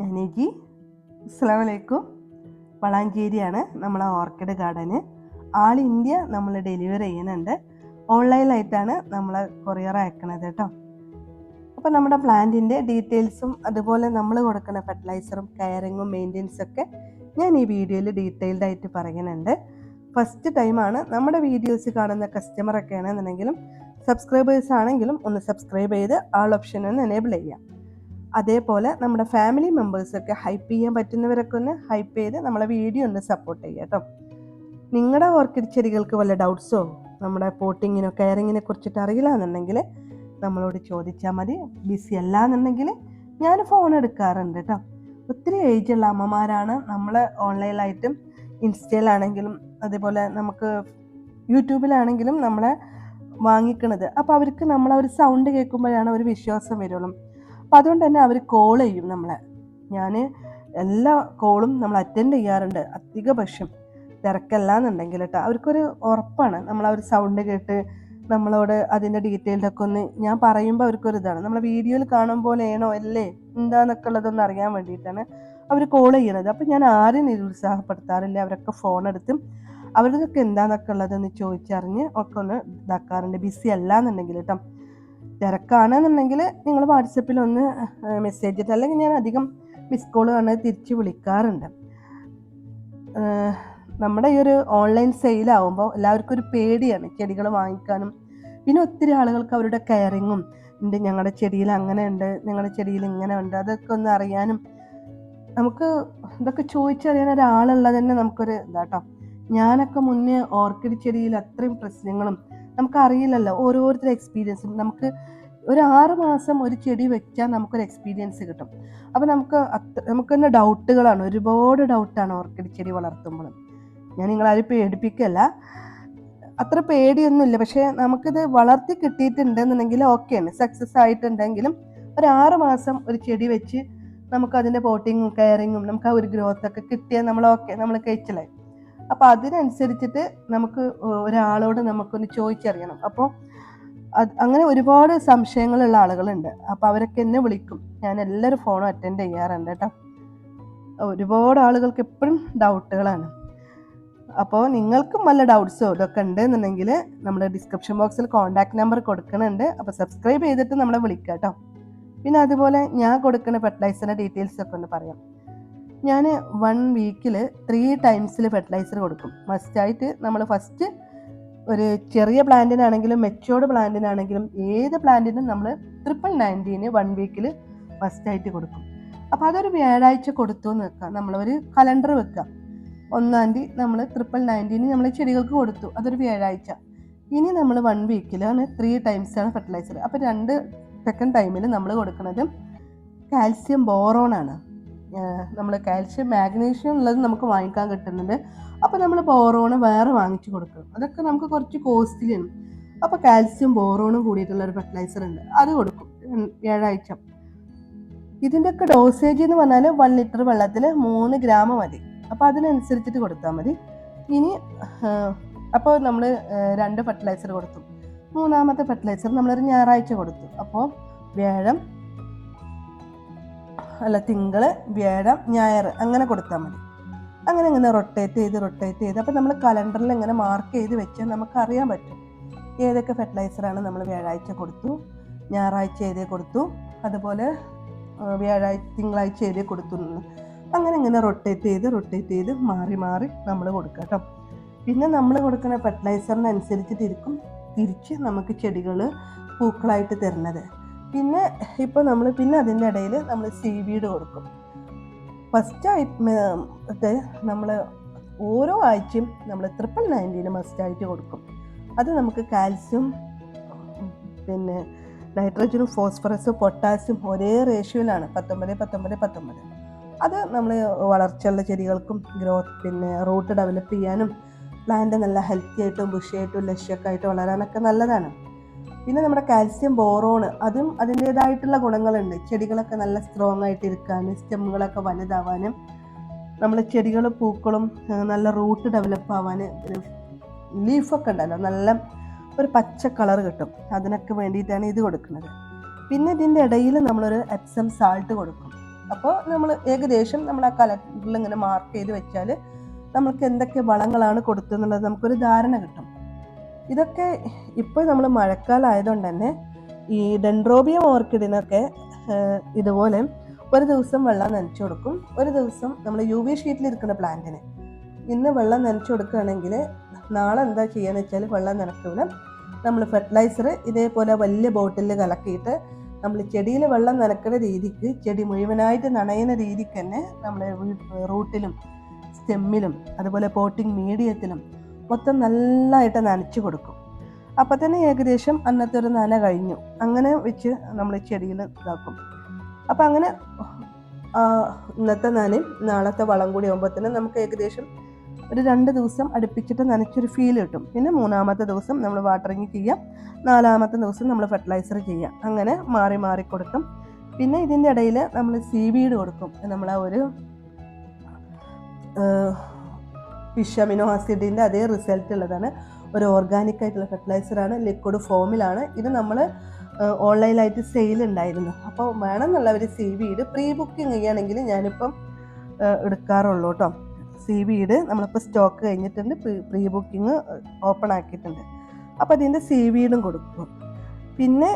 ഞാനേജി. അസ്സലാമു അലൈക്കും. വളാഞ്ചേരിയാണ് നമ്മളെ ഓർക്കിഡ് ഗാർഡന്. ആൾ ഇന്ത്യ നമ്മൾ ഡെലിവറി ചെയ്യുന്നുണ്ട്. ഓൺലൈനായിട്ടാണ് നമ്മൾ കൊറിയർ അയക്കണത് കേട്ടോ. അപ്പോൾ നമ്മുടെ പ്ലാന്റിൻ്റെ ഡീറ്റെയിൽസും അതുപോലെ നമ്മൾ കൊടുക്കുന്ന ഫെർട്ടിലൈസറും കെയറിങ്ങും മെയിൻ്റെനൻസൊക്കെ ഞാൻ ഈ വീഡിയോയിൽ ഡീറ്റെയിൽഡ് ആയിട്ട് പറയുന്നുണ്ട്. ഫസ്റ്റ് ടൈമാണ് നമ്മുടെ വീഡിയോസ് കാണുന്ന കസ്റ്റമറൊക്കെ ആണെന്നുണ്ടെങ്കിലും സബ്സ്ക്രൈബേഴ്സ് ആണെങ്കിലും ഒന്ന് സബ്സ്ക്രൈബ് ചെയ്ത് ആൾ ഓപ്ഷൻ ഒന്ന് എനേബിൾ ചെയ്യാം. അതേപോലെ നമ്മുടെ ഫാമിലി മെമ്പേഴ്സൊക്കെ ഹൈപ്പ് ചെയ്യാൻ പറ്റുന്നവരൊക്കെ ഒന്ന് ഹൈപ്പ് ചെയ്ത് നമ്മളെ വീഡിയോ ഒന്ന് സപ്പോർട്ട് ചെയ്യുക കേട്ടോ. നിങ്ങളുടെ ഓർക്കിഡ് ചെടികൾക്ക് വല്ല ഡൗട്ട്സോ നമ്മുടെ പോട്ടിങ്ങിനോ കെയറിങ്ങിനെ കുറിച്ചിട്ട് അറിയില്ല എന്നുണ്ടെങ്കിൽ നമ്മളോട് ചോദിച്ചാൽ മതി. ബിസി അല്ല എന്നുണ്ടെങ്കിൽ ഞാൻ ഫോൺ എടുക്കാറുണ്ട് കേട്ടോ. ഒത്തിരി ഏജുള്ള അമ്മമാരാണ് നമ്മൾ ഓൺലൈനായിട്ടും ഇൻസ്റ്റയിലാണെങ്കിലും അതേപോലെ നമുക്ക് യൂട്യൂബിലാണെങ്കിലും നമ്മളെ വാങ്ങിക്കണത്. അപ്പോൾ അവർക്ക് നമ്മളെ ഒരു സൗണ്ട് കേൾക്കുമ്പോഴാണ് ഒരു വിശ്വാസം വരുള്ളൂ. അപ്പോൾ അതുകൊണ്ട് തന്നെ അവർ കോൾ ചെയ്യും നമ്മളെ. ഞാൻ എല്ലാ കോളും നമ്മൾ അറ്റൻഡ് ചെയ്യാറുണ്ട്, അധിക പക്ഷം തിരക്കല്ല എന്നുണ്ടെങ്കിൽ കേട്ടോ. അവർക്കൊരു ഉറപ്പാണ് നമ്മൾ ആ ഒരു സൗണ്ട് കേട്ട് നമ്മളോട് അതിൻ്റെ ഡീറ്റെയിൽഡൊക്കെ ഒന്ന് ഞാൻ പറയുമ്പോൾ അവർക്കൊരു ഇതാണ്, നമ്മളെ വീഡിയോയിൽ കാണും പോലെയാണോ അല്ലേ എന്താന്നൊക്കെ ഉള്ളതൊന്ന് അറിയാൻ വേണ്ടിയിട്ടാണ് അവർ കോൾ ചെയ്യണത്. അപ്പോൾ ഞാൻ ആരും നിരുത്സാഹപ്പെടുത്താറില്ല. അവരൊക്കെ ഫോൺ എടുത്തും അവരുടെയൊക്കെ എന്താന്നൊക്കെ ഉള്ളതെന്ന് ചോദിച്ചറിഞ്ഞ് ഒക്കെ ഒന്ന് ഇതാക്കാറുണ്ട്. ബിസി അല്ല എന്നുണ്ടെങ്കിൽ കേട്ടോ. തിരക്കാണെന്നുണ്ടെങ്കിൽ നിങ്ങൾ വാട്സപ്പിൽ ഒന്ന് മെസ്സേജ് ഇട്ട്, അല്ലെങ്കിൽ ഞാൻ അധികം മിസ് കോൾ കാണാൻ തിരിച്ച് വിളിക്കാറുണ്ട്. നമ്മുടെ ഈ ഒരു ഓൺലൈൻ സെയിലാവുമ്പോൾ എല്ലാവർക്കും ഒരു പേടിയാണ് ചെടികൾ വാങ്ങിക്കാനും. പിന്നെ ഒത്തിരി ആളുകൾക്ക് അവരുടെ കെയറിങ്ങും ഉണ്ട്, ഞങ്ങളുടെ ചെടിയിൽ അങ്ങനെ ഉണ്ട്, ഞങ്ങളുടെ ചെടിയിൽ ഇങ്ങനെ ഉണ്ട്, അതൊക്കെ ഒന്ന് അറിയാനും നമുക്ക് ഇതൊക്കെ ചോദിച്ചറിയാൻ ഒരാളുള്ളത് തന്നെ നമുക്കൊരു ഇതാട്ടോ. ഞാനൊക്കെ മുന്നേ ഓർക്കിഡ് ചെടിയിൽ അത്രയും പ്രശ്നങ്ങളും നമുക്കറിയില്ലല്ലോ, ഓരോരുത്തരുടെ എക്സ്പീരിയൻസും. നമുക്ക് ഒരു 6 മാസം ഒരു ചെടി വെച്ചാൽ നമുക്കൊരു എക്സ്പീരിയൻസ് കിട്ടും. അപ്പോൾ നമുക്ക് തന്നെ ഡൗട്ടുകളാണ്, ഒരുപാട് ഡൗട്ടാണ് ഓർക്കിഡ് ചെടി വളർത്തുമ്പോൾ. ഞാൻ നിങ്ങളാരും പേടിപ്പിക്കല്ല, അത്ര പേടിയൊന്നുമില്ല. പക്ഷേ നമുക്കിത് വളർത്തി കിട്ടിയിട്ടുണ്ടെന്നുണ്ടെങ്കിൽ ഓക്കെയാണ്, സക്സസ് ആയിട്ടുണ്ടെങ്കിലും ഒരു 6 മാസം ഒരു ചെടി വെച്ച് നമുക്കതിൻ്റെ പോട്ടിങ്ങും കെയറിങ്ങും നമുക്ക് ആ ഒരു ഗ്രോത്തൊക്കെ കിട്ടിയാൽ നമ്മൾ കഴിച്ചിലായി. അപ്പോൾ അതിനനുസരിച്ചിട്ട് നമുക്ക് ഒരാളോട് നമുക്കൊന്ന് ചോദിച്ചറിയണം. അപ്പോൾ അങ്ങനെ ഒരുപാട് സംശയങ്ങളുള്ള ആളുകളുണ്ട്. അപ്പോൾ അവരൊക്കെ എന്നെ വിളിക്കും, ഞാൻ എല്ലാവരും ഫോണും അറ്റൻഡ് ചെയ്യാറുണ്ട് കേട്ടോ. ഒരുപാട് ആളുകൾക്ക് എപ്പോഴും ഡൗട്ടുകളാണ്. അപ്പോൾ നിങ്ങൾക്കും വല്ല ഡൗട്ട്സോ ഇതൊക്കെ ഉണ്ടെന്നുണ്ടെങ്കിൽ നമ്മുടെ ഡിസ്ക്രിപ്ഷൻ ബോക്സിൽ കോൺടാക്ട് നമ്പർ കൊടുക്കുന്നുണ്ട്. അപ്പോൾ സബ്സ്ക്രൈബ് ചെയ്തിട്ട് നമ്മളെ വിളിക്കുക കേട്ടോ. പിന്നെ അതുപോലെ ഞാൻ കൊടുക്കുന്ന ഫെർട്ടിലൈസറിൻ്റെ ഡീറ്റെയിൽസ് ഒക്കെ ഒന്ന് പറയാം. ഞാൻ 1 വീക്കിൽ 3 ടൈംസിൽ ഫെർട്ടിലൈസർ കൊടുക്കും. മസ്റ്റായിട്ട് നമ്മൾ ഫസ്റ്റ് ഒരു ചെറിയ പ്ലാന്റിനാണെങ്കിലും മെച്ചോർഡ് പ്ലാന്റിനാണെങ്കിലും ഏത് പ്ലാന്റിനും നമ്മൾ 999 1 വീക്കിൽ മസ്റ്റായിട്ട് കൊടുക്കും. അപ്പോൾ അതൊരു വ്യാഴാഴ്ച കൊടുത്തു എന്ന് വെക്കാം. നമ്മളൊരു കലണ്ടർ വെക്കാം. 1-ാം തീയതി നമ്മൾ 999 നമ്മൾ ചെടികൾക്ക് കൊടുത്തു, അതൊരു വ്യാഴാഴ്ച. ഇനി നമ്മൾ 1 വീക്കിലാണ് 3 ടൈംസാണ് ഫെർട്ടിലൈസർ. അപ്പോൾ 2 സെക്കൻഡ് ടൈമിൽ നമ്മൾ കൊടുക്കുന്നത് കാൽസ്യം ബോറോണാണ്. നമ്മൾ കാൽഷ്യം മാഗ്നീഷ്യം ഉള്ളത് നമുക്ക് വാങ്ങിക്കാൻ കിട്ടുന്നുണ്ട്. അപ്പോൾ നമ്മൾ ബോറോണ് വേറെ വാങ്ങിച്ചു കൊടുക്കണം, അതൊക്കെ നമുക്ക് കുറച്ച് കോസ്റ്റ്ലിയാണ്. അപ്പോൾ കാൽസ്യം ബോറോണും കൂടിയിട്ടുള്ള ഒരു ഫെർട്ടിലൈസർ ഉണ്ട്, അത് കൊടുക്കും വ്യാഴാഴ്ച. ഇതിൻ്റെയൊക്കെ ഡോസേജ് എന്ന് പറഞ്ഞാൽ 1 ലിറ്റർ വെള്ളത്തിൽ 3 ഗ്രാം മതി. അപ്പോൾ അതിനനുസരിച്ചിട്ട് കൊടുത്താൽ മതി. ഇനി അപ്പോൾ നമ്മൾ 2 ഫെർട്ടിലൈസർ കൊടുത്തു. 3-ാമത്തെ ഫെർട്ടിലൈസർ നമ്മളൊരു ഞായറാഴ്ച കൊടുത്തു. അപ്പോൾ തിങ്കൾ വ്യാഴം ഞായർ അങ്ങനെ കൊടുത്താൽ മതി. അങ്ങനെ റൊട്ടേറ്റ് ചെയ്ത് അപ്പോൾ നമ്മൾ കലണ്ടറിൽ ഇങ്ങനെ മാർക്ക് ചെയ്ത് വെച്ചാൽ നമുക്കറിയാൻ പറ്റും ഏതൊക്കെ ഫെർട്ടിലൈസറാണ് നമ്മൾ വ്യാഴാഴ്ച കൊടുത്തു, ഞായറാഴ്ച ഏതേ കൊടുത്തു, അതുപോലെ തിങ്കളാഴ്ച ഏതേ കൊടുത്തു. അങ്ങനെ റൊട്ടേറ്റ് ചെയ്ത് മാറി നമ്മൾ കൊടുക്കുക കേട്ടോ. പിന്നെ നമ്മൾ കൊടുക്കുന്ന ഫെർട്ടിലൈസറിനനുസരിച്ചിട്ടിരിക്കും തിരിച്ച് നമുക്ക് ചെടികൾ പൂക്കളായിട്ട് തരുന്നത്. പിന്നെ ഇപ്പോൾ പിന്നെ അതിൻ്റെ ഇടയിൽ നമ്മൾ സീവീഡ് കൊടുക്കും. ഫസ്റ്റ് നമ്മൾ ഓരോ ആഴ്ചയും നമ്മൾ 999 മസ്റ്റായിട്ട് കൊടുക്കും. അത് നമുക്ക് കാൽസ്യം പിന്നെ നൈട്രജനും ഫോസ്ഫറസും പൊട്ടാസ്യം ഒരേ റേഷ്യോയിലാണ് 19-19-19. അത് നമ്മൾ വളർച്ചയുള്ള ചെടികൾക്കും പിന്നെ റൂട്ട് ഡെവലപ്പ് ചെയ്യാനും പ്ലാന്റ് നല്ല ഹെൽത്തി ആയിട്ടും ബുഷിയായിട്ടും ലഷ്യൊക്കെ ആയിട്ട് വളരാനൊക്കെ നല്ലതാണ്. പിന്നെ നമ്മുടെ കാൽസ്യം ബോറോണ്, അതും അതിൻ്റേതായിട്ടുള്ള ഗുണങ്ങളുണ്ട്. ചെടികളൊക്കെ നല്ല സ്ട്രോങ് ആയിട്ട് ഇരിക്കാനും സ്റ്റെമ്മുകളൊക്കെ വലുതാവാനും നമ്മൾ ചെടികൾ പൂക്കളും നല്ല റൂട്ട് ഡെവലപ്പ് ആവാൻ ലീഫൊക്കെ ഉണ്ടല്ലോ നല്ല ഒരു പച്ച കളർ കിട്ടും, അതിനൊക്കെ വേണ്ടിയിട്ടാണ് ഇത് കൊടുക്കുന്നത്. പിന്നെ ഇതിൻ്റെ ഇടയിൽ നമ്മളൊരു എപ്സം സാൾട്ട് കൊടുക്കും. അപ്പോൾ നമ്മൾ ഏകദേശം നമ്മൾ ആ കലണ്ടറിൽ ഇങ്ങനെ മാർക്ക് ചെയ്ത് വെച്ചാൽ നമുക്ക് എന്തൊക്കെ വളങ്ങളാണ് കൊടുത്തെന്നുള്ളത് നമുക്കൊരു ധാരണ കിട്ടും. ഇതൊക്കെ ഇപ്പോൾ നമ്മൾ മഴക്കാലമായതുകൊണ്ട് തന്നെ ഈ ഡെൻഡ്രോബിയം ഓർക്കിഡിനൊക്കെ ഇതുപോലെ ഒരു ദിവസം വെള്ളം നനച്ചു കൊടുക്കും. ഒരു ദിവസം നമ്മൾ UV ഷീറ്റിലിരിക്കുന്ന പ്ലാന്റിന് ഇന്ന് വെള്ളം നനച്ചു കൊടുക്കുകയാണെങ്കിൽ നാളെ എന്താ ചെയ്യുകയെന്ന് വെച്ചാൽ വെള്ളം നനയ്ക്കൂല, നമ്മൾ ഫെർട്ടിലൈസർ ഇതേപോലെ വലിയ ബോട്ടിലിൽ കലക്കിയിട്ട് നമ്മൾ ചെടിയിൽ വെള്ളം നനക്കുന്ന രീതിക്ക് ചെടി മുഴുവനായിട്ട് നനയുന്ന രീതിക്ക് തന്നെ നമ്മൾ റൂട്ടിലും സ്റ്റെമ്മിലും അതുപോലെ പോട്ടിംഗ് മീഡിയത്തിലും മൊത്തം നല്ലതായിട്ട് നനച്ചു കൊടുക്കും. അപ്പം തന്നെ ഏകദേശം അന്നത്തെ ഒരു നന കഴിഞ്ഞു. അങ്ങനെ വെച്ച് നമ്മൾ ചെടിയിൽ ഇതാക്കും. അപ്പം അങ്ങനെ ഇന്നത്തെ നനയും നാളത്തെ വളം കൂടി ആകുമ്പോൾ തന്നെ നമുക്ക് ഏകദേശം ഒരു 2 ദിവസം അടുപ്പിച്ചിട്ട് നനച്ചൊരു ഫീൽ കിട്ടും. പിന്നെ 3-ാമത്തെ ദിവസം നമ്മൾ വാട്ടറിങ് ചെയ്യാം, 4-ാമത്തെ ദിവസം നമ്മൾ ഫെർട്ടിലൈസർ ചെയ്യാം. അങ്ങനെ മാറി മാറി കൊടുക്കും. പിന്നെ ഇതിൻ്റെ ഇടയിൽ നമ്മൾ സീവീഡ് കൊടുക്കും. നമ്മൾ ആ ഒരു ഫിഷ് അമിനോ ആസിഡിൻ്റെ അതേ റിസൾട്ട് ഉള്ളതാണ്. ഒരു ഓർഗാനിക് ആയിട്ടുള്ള ഫെർട്ടിലൈസറാണ്, ലിക്വിഡ് ഫോമിലാണ്. ഇത് നമ്മൾ ഓൺലൈനായിട്ട് സെയിൽ ഉണ്ടായിരുന്നു. അപ്പോൾ വേണമെന്നുള്ളവർ സീവീഡ് പ്രീ ബുക്കിംഗ് ചെയ്യുകയാണെങ്കിൽ ഞാനിപ്പം എടുക്കാറുള്ളൂ കേട്ടോ. സീവീഡ് നമ്മളിപ്പോൾ സ്റ്റോക്ക് കഴിഞ്ഞിട്ടുണ്ട്, പ്രീ ബുക്കിംഗ് ഓപ്പൺ ആക്കിയിട്ടുണ്ട്. അപ്പോൾ അതിൻ്റെ സീവീഡും കൊടുക്കും. പിന്നെ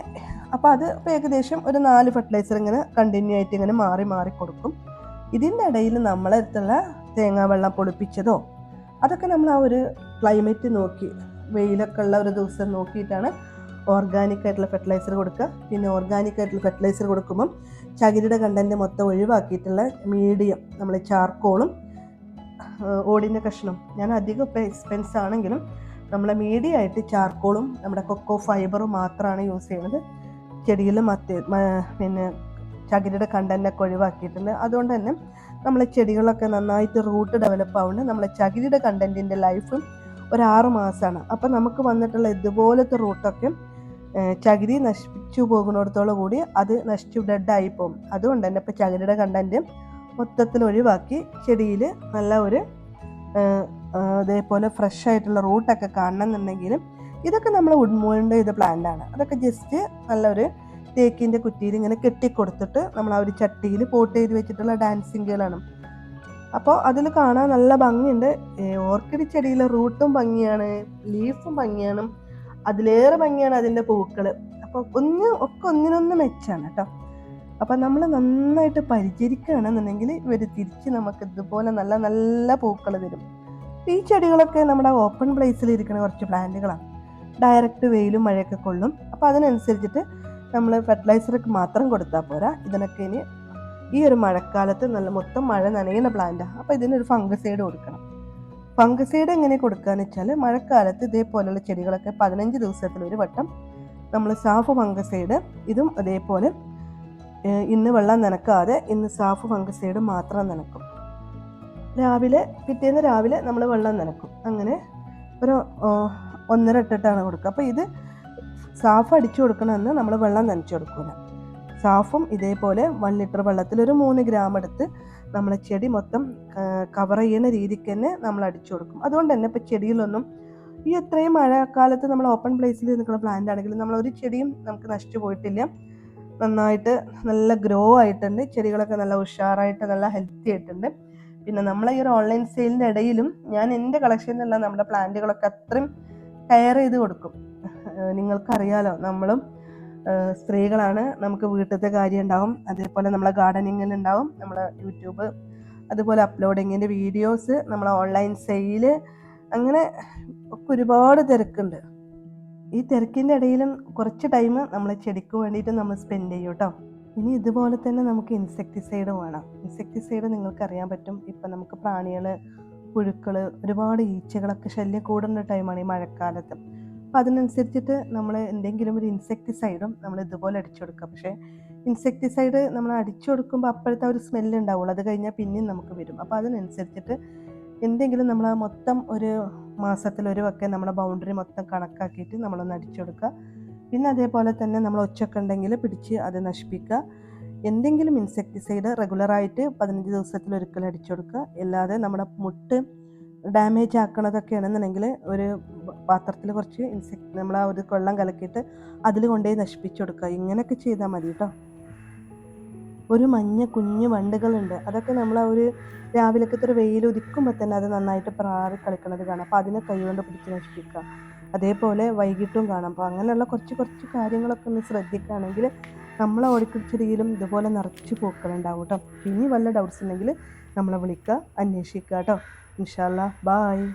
അപ്പോൾ അത് ഇപ്പോൾ ഏകദേശം ഒരു 4 ഫെർട്ടിലൈസർ ഇങ്ങനെ കണ്ടിന്യൂ ആയിട്ട് ഇങ്ങനെ മാറി മാറി കൊടുക്കും. ഇതിൻ്റെ ഇടയിൽ നമ്മളടുത്തുള്ള തേങ്ങാവെള്ളം പൊളിപ്പിച്ചതോ അതൊക്കെ നമ്മൾ ആ ഒരു ക്ലൈമറ്റ് നോക്കി, വെയിലൊക്കെ ഉള്ള ഒരു ദിവസം നോക്കിയിട്ടാണ് ഓർഗാനിക് ആയിട്ടുള്ള ഫെർട്ടിലൈസർ കൊടുക്കുക. പിന്നെ ഓർഗാനിക് ആയിട്ടുള്ള ഫെർട്ടിലൈസർ കൊടുക്കുമ്പം ചകിരിയുടെ കണ്ടൻറ്റ് മൊത്തം ഒഴിവാക്കിയിട്ടുള്ള മീഡിയം നമ്മൾ ചാർക്കോളും ഓടിൻ്റെ കഷ്ണം, ഞാൻ അധികം ഇപ്പോൾ എക്സ്പെൻസ് ആണെങ്കിലും നമ്മളെ മീഡിയം ആയിട്ട് ചാർക്കോളും നമ്മുടെ കൊക്കോ ഫൈബറും മാത്രമാണ് യൂസ് ചെയ്യുന്നത്. ചെടിയിൽ പിന്നെ ചകിരിയുടെ കണ്ടൻറ്റൊക്കെ ഒഴിവാക്കിയിട്ടുണ്ട്. അതുകൊണ്ട് തന്നെ നമ്മളെ ചെടികളൊക്കെ നന്നായിട്ട് റൂട്ട് ഡെവലപ്പ് ആവുന്നുണ്ട്. നമ്മളെ ചകിരിയുടെ കണ്ടൻറ്റിൻ്റെ ലൈഫും ഒരു 6 മാസമാണ്. അപ്പം നമുക്ക് വന്നിട്ടുള്ള ഇതുപോലത്തെ റൂട്ടൊക്കെ ചകിരി നശിപ്പിച്ചു പോകുന്നിടത്തോളം കൂടി അത് നശിച്ചു ഡെഡായി പോകും. അതുകൊണ്ട് തന്നെ ഇപ്പോൾ ചകിരിയുടെ കണ്ടൻറ്റ് മൊത്തത്തിൽ ഒഴിവാക്കി ചെടിയിൽ നല്ല ഒരു അതേപോലെ ഫ്രഷ് ആയിട്ടുള്ള റൂട്ടൊക്കെ കാണണമെന്നുണ്ടെങ്കിൽ ഇതൊക്കെ നമ്മൾ ഉഡ്മോൾഡ് ചെയ്ത പ്ലാന്റാണ്. അതൊക്കെ ജസ്റ്റ് നല്ലൊരു തേക്കിൻ്റെ കുറ്റിയിൽ ഇങ്ങനെ കെട്ടിക്കൊടുത്തിട്ട് നമ്മൾ ആ ഒരു ചട്ടിയിൽ പോട്ട് ചെയ്ത് വെച്ചിട്ടുള്ള ഡാൻസിങ്ങുകളാണ്. അപ്പോൾ അതിൽ കാണാൻ നല്ല ഭംഗിയുണ്ട്. ഓർക്കിഡ് ചെടിയിലെ റൂട്ടും ഭംഗിയാണ്, ലീഫും ഭംഗിയാണ്, അതിലേറെ ഭംഗിയാണ് അതിൻ്റെ പൂക്കൾ. അപ്പോൾ ഒന്നിനൊന്ന് മെച്ചാണ് കേട്ടോ. അപ്പം നമ്മൾ നന്നായിട്ട് പരിചരിക്കുകയാണെന്നുണ്ടെങ്കിൽ ഇവർ തിരിച്ച് നമുക്ക് ഇതുപോലെ നല്ല നല്ല പൂക്കൾ തരും. ഈ ചെടികളൊക്കെ നമ്മുടെ ഓപ്പൺ പ്ലേസിൽ ഇരിക്കുന്ന കുറച്ച് പ്ലാന്റുകളാണ്. ഡയറക്റ്റ് വെയിലും മഴയൊക്കെ കൊള്ളും. അപ്പോൾ അതിനനുസരിച്ചിട്ട് നമ്മൾ ഫെർട്ടിലൈസറൊക്കെ മാത്രം കൊടുത്താൽ പോരാ. ഇതിനൊക്കെ ഇനി ഈ ഒരു മഴക്കാലത്ത് നല്ല മൊത്തം മഴ നനയുന്ന പ്ലാന്റാണ്. അപ്പോൾ ഇതിനൊരു ഫംഗസൈഡ് കൊടുക്കണം. ഫംഗസൈഡ് എങ്ങനെ കൊടുക്കുകയെന്ന് വെച്ചാൽ മഴക്കാലത്ത് ഇതേപോലെയുള്ള ചെടികളൊക്കെ 15 ദിവസത്തിലൊരു വട്ടം നമ്മൾ സാഫ് ഫംഗസൈഡ്, ഇതും അതേപോലെ ഇന്ന് വെള്ളം നനക്കാതെ ഇന്ന് സാഫ് ഫംഗസൈഡ് മാത്രം നനക്കും. പിറ്റേന്ന് രാവിലെ നമ്മൾ വെള്ളം നനക്കും. അങ്ങനെ ഒരു 1.5 ഇട്ടിട്ടാണ് കൊടുക്കുക. അപ്പോൾ ഇത് സാഫ് അടിച്ചു കൊടുക്കണമെന്ന് നമ്മൾ വെള്ളം നനച്ചു കൊടുക്കില്ല. സാഫും ഇതേപോലെ 1 ലിറ്റർ വെള്ളത്തിൽ ഒരു 3 ഗ്രാം എടുത്ത് നമ്മളെ ചെടി മൊത്തം കവർ ചെയ്യുന്ന രീതിക്ക് തന്നെ നമ്മൾ അടിച്ചു കൊടുക്കും. അതുകൊണ്ട് തന്നെ ഇപ്പോൾ ചെടിയിലൊന്നും ഈ എത്രയും മഴക്കാലത്ത് നമ്മൾ ഓപ്പൺ പ്ലേസിൽ നിൽക്കുന്ന പ്ലാന്റ് ആണെങ്കിലും നമ്മളൊരു ചെടിയും നമുക്ക് നശിച്ചു പോയിട്ടില്ല. നന്നായിട്ട് നല്ല ഗ്രോ ആയിട്ടുണ്ട്. ചെടികളൊക്കെ നല്ല ഉഷാറായിട്ട് നല്ല ഹെൽത്തി ആയിട്ടുണ്ട്. പിന്നെ നമ്മളെ ഈ ഒരു ഓൺലൈൻ സെയിലിൻ്റെ ഇടയിലും ഞാൻ എൻ്റെ കളക്ഷനിലുള്ള നമ്മുടെ പ്ലാന്റുകളൊക്കെ അത്രയും കെയർ ചെയ്ത് കൊടുക്കും. നിങ്ങൾക്കറിയാലോ, നമ്മളും സ്ത്രീകളാണ്, നമുക്ക് വീട്ടിലത്തെ കാര്യം ഉണ്ടാവും, അതേപോലെ നമ്മളെ ഗാർഡനിങ്ങിൽ ഉണ്ടാവും, നമ്മളെ യൂട്യൂബ് അതുപോലെ അപ്ലോഡിങ്ങിൻ്റെ വീഡിയോസ്, നമ്മളെ ഓൺലൈൻ സെയില്, അങ്ങനെ ഒക്കെ ഒരുപാട് തിരക്കുണ്ട്. ഈ തിരക്കിൻ്റെ ഇടയിലും കുറച്ച് ടൈം നമ്മൾ ചെടിക്ക് വേണ്ടിയിട്ട് നമ്മൾ സ്പെൻഡ് ചെയ്യും കേട്ടോ. ഇനി ഇതുപോലെ തന്നെ നമുക്ക് ഇൻസെക്ടിസൈഡ് വേണം. ഇൻസെക്ടിസൈഡ് നിങ്ങൾക്കറിയാൻ പറ്റും, ഇപ്പം നമുക്ക് പ്രാണികൾ, പുഴുക്കൾ, ഒരുപാട് ഈച്ചകളൊക്കെ ശല്യം കൂടുന്ന ടൈമാണ് ഈ മഴക്കാലത്ത്. അപ്പം അതിനനുസരിച്ചിട്ട് നമ്മൾ എന്തെങ്കിലും ഒരു ഇൻസെക്ടിസൈഡും നമ്മൾ ഇതുപോലെ അടിച്ചു കൊടുക്കുക. പക്ഷേ ഇൻസെക്ടിസൈഡ് നമ്മൾ അടിച്ചു കൊടുക്കുമ്പോൾ അപ്പോഴത്തെ ഒരു സ്മെല്ല് ഉണ്ടാവുള്ളൂ, അത് കഴിഞ്ഞാൽ പിന്നെയും നമുക്ക് വരും. അപ്പോൾ അതിനനുസരിച്ചിട്ട് എന്തെങ്കിലും നമ്മൾ മൊത്തം ഒരു മാസത്തിലൊരുവൊക്കെ നമ്മളെ ബൗണ്ടറി മൊത്തം കണക്കാക്കിയിട്ട് നമ്മളൊന്ന് അടിച്ചു കൊടുക്കുക. പിന്നെ അതേപോലെ തന്നെ നമ്മൾ ഒച്ചൊക്കെ ഉണ്ടെങ്കിൽ പിടിച്ച് അത് നശിപ്പിക്കുക. എന്തെങ്കിലും ഇൻസെക്ടിസൈഡ് റെഗുലറായിട്ട് 15 ദിവസത്തിലൊരിക്കൽ അടിച്ചു കൊടുക്കുക. അല്ലാതെ നമ്മുടെ മുട്ട് ഡാമേജ് ആക്കണതൊക്കെ ആണെന്നുണ്ടെങ്കിൽ ഒരു പാത്രത്തിൽ കുറച്ച് നമ്മൾ ആ ഒരു വെള്ളം കലക്കിയിട്ട് അതിൽ കൊണ്ടുപോയി നശിപ്പിച്ചു കൊടുക്കുക. ഇങ്ങനെയൊക്കെ ചെയ്താൽ മതി കേട്ടോ. ഒരു മഞ്ഞ കുഞ്ഞു വണ്ടുകളുണ്ട്. അതൊക്കെ നമ്മൾ ആ ഒരു രാവിലക്കത്തെ ഒരു വെയിൽ ഉദിക്കുമ്പോൾ തന്നെ അത് നന്നായിട്ട് പ്രാറി കളിക്കണത് കാണാം. അപ്പോൾ അതിനെ കൈകൊണ്ട് പിടിച്ച് നശിപ്പിക്കുക. അതേപോലെ വൈകിട്ടും കാണാം. അപ്പോൾ അങ്ങനെയുള്ള കുറച്ച് കുറച്ച് കാര്യങ്ങളൊക്കെ ഒന്ന് ശ്രദ്ധിക്കുകയാണെങ്കിൽ നമ്മളെ ഓടിക്കുടിച്ചെടിയിലും ഇതുപോലെ നിറച്ച് പൂക്കളുണ്ടാവും കേട്ടോ. ഇനി വല്ല ഡൗട്ട്സ് ഉണ്ടെങ്കിൽ നമ്മളെ വിളിക്കുക, അന്വേഷിക്കുക കേട്ടോ. ഇൻഷാ അല്ലാ, ബായ്.